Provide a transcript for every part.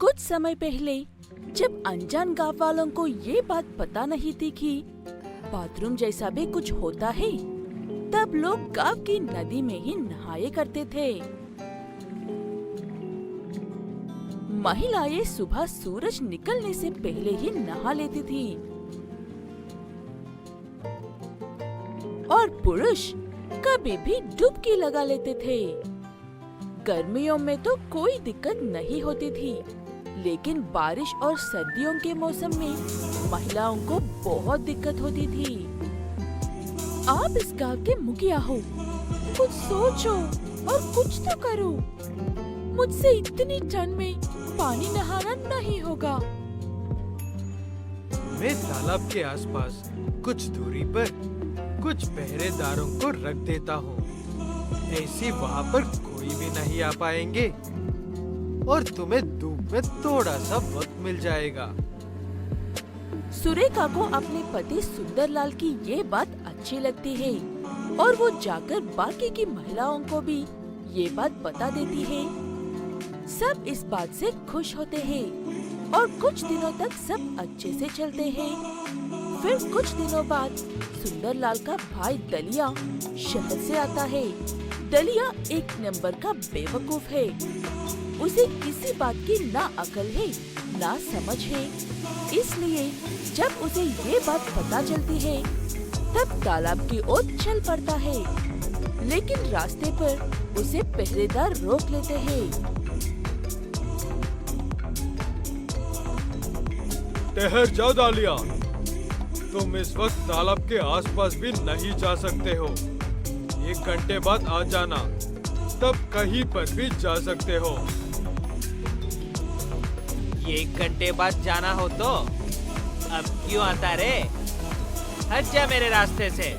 कुछ समय पहले जब अनजान गांव वालों को ये बात पता नहीं थी कि बाथरूम जैसा भी कुछ होता है, तब लोग गांव की नदी में ही नहाया करते थे। महिलाएं सुबह सूरज निकलने से पहले ही नहा लेती थी और पुरुष कभी भी डुबकी लगा लेते थे। गर्मियों में तो कोई दिक्कत नहीं होती थी, लेकिन बारिश और सर्दियों के मौसम में महिलाओं को बहुत दिक्कत होती थी। आप इस गांव के मुखिया हो, कुछ सोचो और कुछ तो करो। मुझसे इतनी ठंड में पानी नहाना नहीं होगा। मैं तालाब के आसपास कुछ दूरी पर कुछ पहरेदारों को रख देता हूँ। ऐसी वहाँ पर कोई भी नहीं आ पाएंगे और तुम्हें धूप में थोड़ा सा वक्त मिल जाएगा। सुरेखा को अपने पति सुंदरलाल की ये बात अच्छी लगती है और वो जाकर बाकी की महिलाओं को भी ये बात बता देती है। सब इस बात से खुश होते हैं और कुछ दिनों तक सब अच्छे से चलते हैं। फिर कुछ दिनों बाद सुंदरलाल का भाई दलिया शहर से आता है। दलिया एक नंबर का बेवकूफ है। उसे किसी बात की ना अकल है ना समझ है। इसलिए जब उसे ये बात पता चलती है, तब तालाब की ओर चल पड़ता है। लेकिन रास्ते पर उसे पहरेदार रोक लेते हैं। ठहर जाओ दालिया, तुम इस वक्त तालाब के आसपास भी नहीं जा सकते हो। 1 घंटे बाद आ जाना, तब कहीं पर भी जा सकते हो। 1 घंटे बाद जाना हो तो अब क्यों आता रे? हट जा मेरे रास्ते से।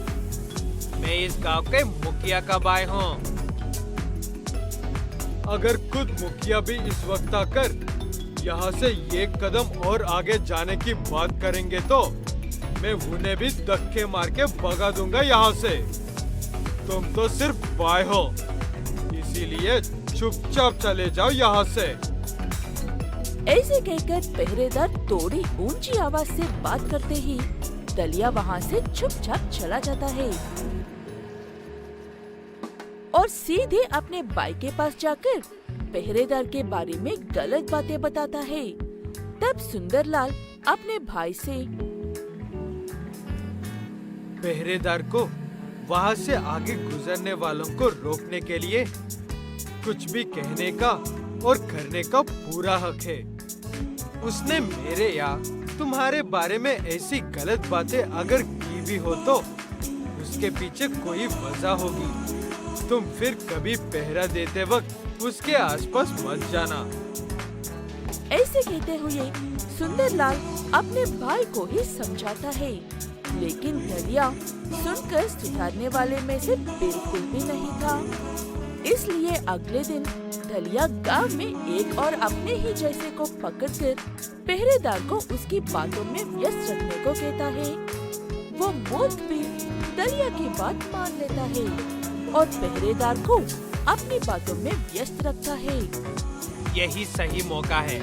मैं इस गांव के मुखिया का भाई हूँ। अगर खुद मुखिया भी इस वक्त आकर यहाँ से 1 कदम और आगे जाने की बात करेंगे तो मैं उन्हें भी धक्के मार के भगा दूंगा यहाँ से। तुम तो सिर्फ भाई हो, इसीलिए चुपचाप चले जाओ यहाँ से। ऐसे कहकर पहरेदार थोड़ी ऊंची आवाज से बात करते ही दलिया वहाँ से चुपचाप चला जाता है और सीधे अपने भाई के पास जाकर पहरेदार के बारे में गलत बातें बताता है। तब सुंदरलाल अपने भाई से पहरेदार को वहाँ से आगे गुजरने वालों को रोकने के लिए कुछ भी कहने का और करने का पूरा हक है। उसने मेरे या तुम्हारे बारे में ऐसी गलत बातें अगर की भी हो तो उसके पीछे कोई वजह होगी। तुम फिर कभी पहरा देते वक्त उसके आसपास मत जाना। ऐसे कहते हुए सुंदरलाल अपने भाई को ही समझाता है, लेकिन दलिया सुनकर सुधारने वाले में से बिल्कुल भी नहीं था। इसलिए अगले दिन दलिया गांव में एक और अपने ही जैसे को पकड़कर पहरेदार को उसकी बातों में व्यस्त रखने को कहता है। वो मूर्ख भी दलिया की बात मान लेता है और पहरेदार को अपनी बातों में व्यस्त रखता है। यही सही मौका है,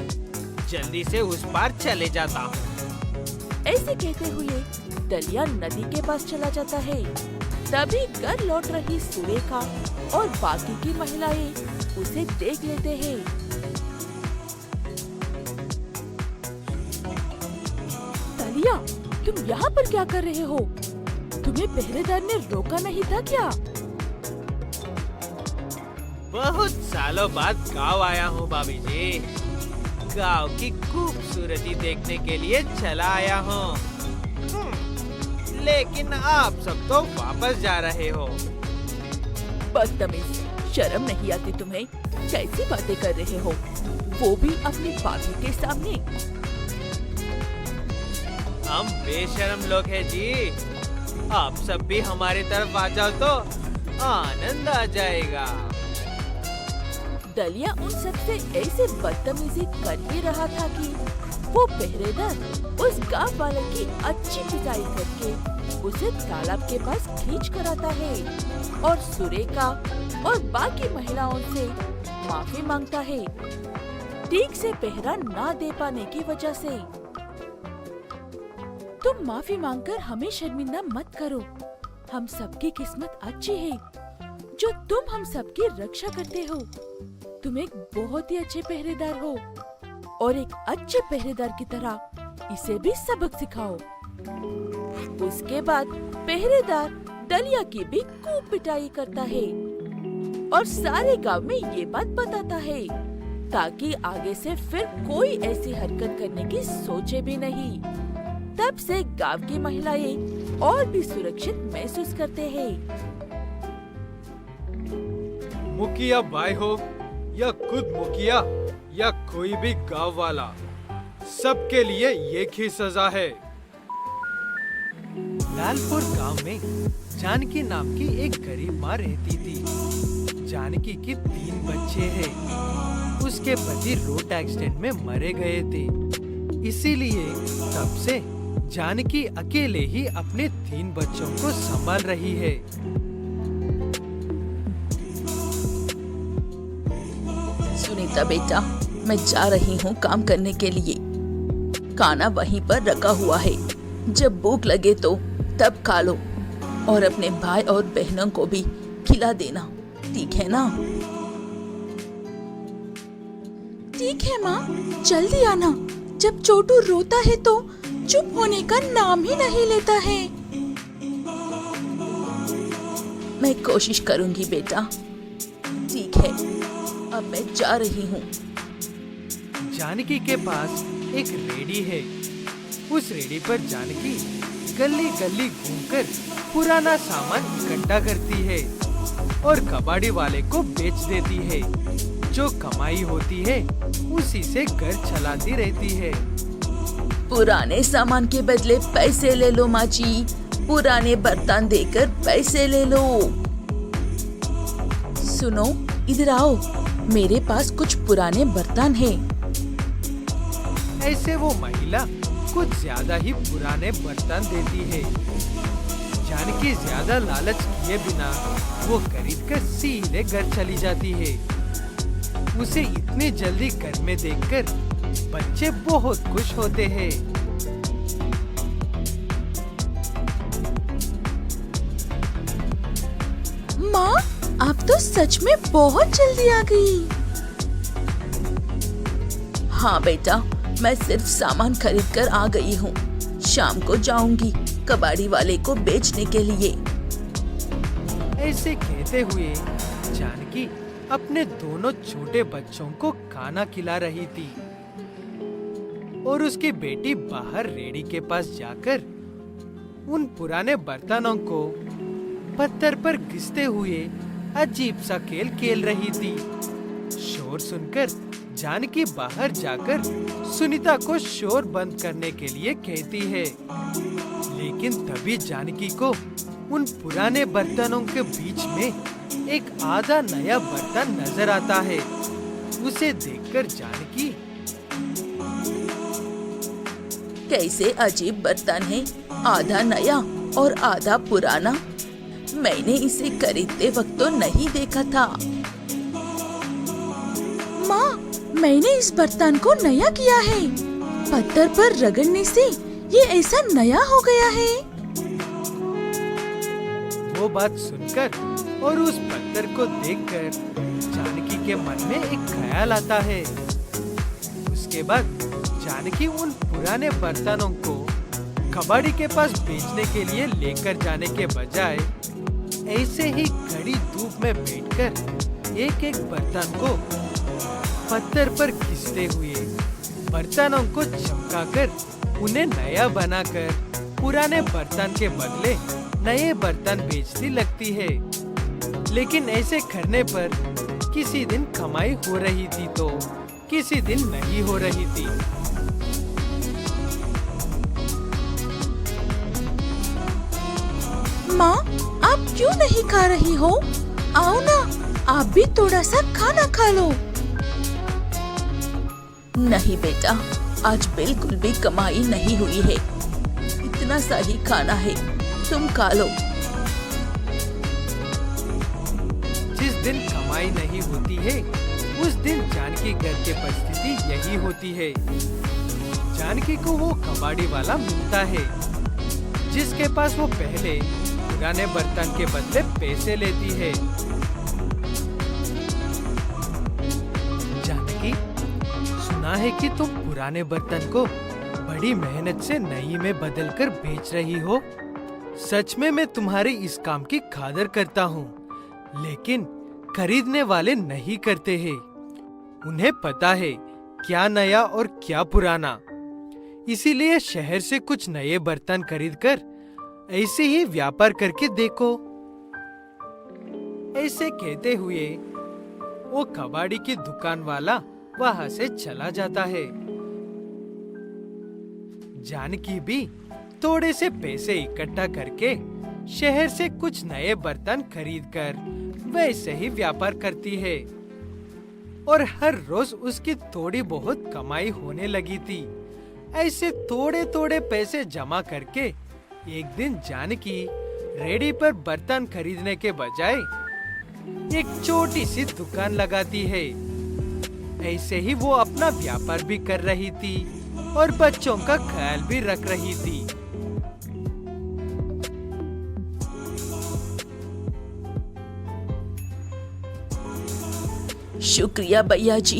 जल्दी से उस पार चले जाता हूँ। ऐसे कहते हुए दलिया नदी के पास चला जाता है। तभी घर लौट रही सुरेखा और बाकी की महिलाएं उसे देख लेते हैं। दलिया, तुम यहाँ पर क्या कर रहे हो? तुम्हें पहरेदार ने रोका नहीं था क्या? बहुत सालों बाद गांव आया हूँ भाभी जी। गांव की खूबसूरती देखने के लिए चला आया हूँ। लेकिन आप सब तो वापस जा रहे हो। बदतमीज, शर्म नहीं आती तुम्हें? कैसी बातें कर रहे हो, वो भी अपनी भाभी के सामने? हम बेशर्म लोग हैं जी। आप सब भी हमारी तरफ आ जाओ तो आनंद आ जाएगा। दलिया उन सबसे ऐसे बदतमीजी कर ही रहा था कि वो पहरेदार उस गांव वाले की अच्छी पिटाई करके उसे तालाब के पास खींच कर आता है और सुरेखा और बाकी महिलाओं से माफी मांगता है। ठीक से पहरा ना दे पाने की वजह से। तुम माफी मांगकर हमें शर्मिंदा मत करो। हम सबकी किस्मत अच्छी है जो तुम हम सबकी रक्षा करते हो। तुम एक बहुत ही अच्छे पहरेदार हो और एक अच्छे पहरेदार की तरह इसे भी सबक सिखाओ। उसके बाद पहरेदार डलिया की भी खूब पिटाई करता है और सारे गांव में ये बात बताता है ताकि आगे से फिर कोई ऐसी हरकत करने की सोचे भी नहीं। तब से गांव की महिलाएं और भी सुरक्षित महसूस करते हैं। मुखिया भाई हो या खुद मुखिया या कोई भी गांव वाला, सबके लिए एक ही सजा है। लालपुर गांव में जानकी नाम की एक गरीब माँ रहती थी। जानकी के 3 बच्चे हैं। उसके पति रोड एक्सीडेंट में मरे गए थे, इसीलिए तब से जानकी अकेले ही अपने 3 बच्चों को संभाल रही है। सुनीता बेटा, मैं जा रही हूँ काम करने के लिए। खाना वहीं पर रखा हुआ है, जब भूख लगे तो तब खा लो और अपने भाई और बहनों को भी खिला देना, ठीक है ना? ठीक है माँ, जल्दी आना। जब छोटू रोता है तो चुप होने का नाम ही नहीं लेता है। मैं कोशिश करूंगी बेटा। ठीक है, अब मैं जा रही हूँ। जानकी के पास एक रेडी है। उस रेडी पर जानकी गली गली घूमकर पुराना सामान इकट्ठा करती है और कबाड़ी वाले को बेच देती है। जो कमाई होती है उसी से घर चलाती रहती है। पुराने सामान के बदले पैसे ले लो माँ जी। पुराने बर्तन देकर पैसे ले लो। सुनो, इधर आओ, मेरे पास कुछ पुराने बर्तन हैं। ऐसे वो महिला कुछ ज्यादा ही पुराने बर्तन देती है। जानकी ज्यादा लालच किए बिना वो खरीद कर सीधे घर चली जाती है। उसे इतनी जल्दी घर में देखकर बच्चे बहुत खुश होते हैं। माँ, आप तो सच में बहुत जल्दी आ गई। हाँ बेटा, मैं सिर्फ सामान खरीद कर आ गई हूँ। शाम को जाऊंगी कबाड़ी वाले को बेचने के लिए। ऐसे कहते हुए जानकी अपने दोनों छोटे बच्चों को खाना खिला रही थी और उसकी बेटी बाहर रेडी के पास जाकर उन पुराने बर्तनों को पत्थर पर घिसते हुए अजीब सा खेल खेल रही थी। शोर सुनकर जानकी बाहर जाकर सुनीता को शोर बंद करने के लिए कहती है, लेकिन तभी जानकी को उन पुराने बर्तनों के बीच में एक आधा नया बर्तन नजर आता है। उसे देखकर जानकी, कैसे अजीब बर्तन है, आधा नया और आधा पुराना। मैंने इसे खरीदते वक्त तो नहीं देखा था। माँ, मैंने इस बर्तन को नया किया है। पत्थर पर रगड़ने से ये ऐसा नया हो गया है। वो बात सुनकर और उस पत्थर को देखकर जानकी के मन में एक ख्याल आता है। उसके बाद जानकी उन पुराने बर्तनों को कबाड़ी के पास बेचने के लिए लेकर जाने के बजाय ऐसे ही कड़ी धूप में बैठकर एक एक बर्तन को पत्थर पर घिसते हुए बर्तनों को चमकाकर उन्हें नया बनाकर पुराने बर्तन के बदले नए बर्तन बेचती लगती है। लेकिन ऐसे करने पर किसी दिन कमाई हो रही थी तो किसी दिन नहीं हो रही थी। माँ, आप क्यों नहीं खा रही हो? आओ ना, आप भी थोड़ा सा खाना खा लो। नहीं बेटा, आज बिल्कुल भी कमाई नहीं हुई है। इतना सा ही खाना है, तुम खा लो। जिस दिन कमाई नहीं होती है उस दिन जानकी घर की परिस्थिति यही होती है। जानकी को वो कबाड़ी वाला मिलता है जिसके पास वो पहले पुराने बर्तन के बदले पैसे लेती है। जानकी, सुना है कि तुम पुराने बर्तन को बड़ी मेहनत से नई में बदलकर बेच रही हो। सच में मैं तुम्हारे इस काम की कदर करता हूँ, लेकिन खरीदने वाले नहीं करते हैं। उन्हें पता है क्या नया और क्या पुराना। इसीलिए शहर से कुछ नए बर्तन खरीदकर ऐसे ही व्यापार करके देखो। ऐसे कहते हुए वो कबाड़ी की दुकान वाला वहां से चला जाता है। जानकी भी थोड़े से पैसे इकट्ठा करके शहर से कुछ नए बर्तन खरीदकर वैसे ही व्यापार करती है और हर रोज उसकी थोड़ी बहुत कमाई होने लगी थी। ऐसे थोड़े थोड़े पैसे जमा करके एक दिन जानकी रेडी पर बर्तन खरीदने के बजाय एक छोटी सी दुकान लगाती है। ऐसे ही वो अपना व्यापार भी कर रही थी और बच्चों का ख्याल भी रख रही थी। शुक्रिया भैया जी,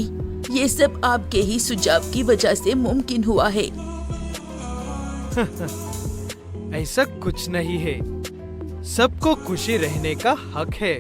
ये सब आपके ही सुझाव की वजह से मुमकिन हुआ है। ऐसा कुछ नहीं है, सबको खुशी रहने का हक है।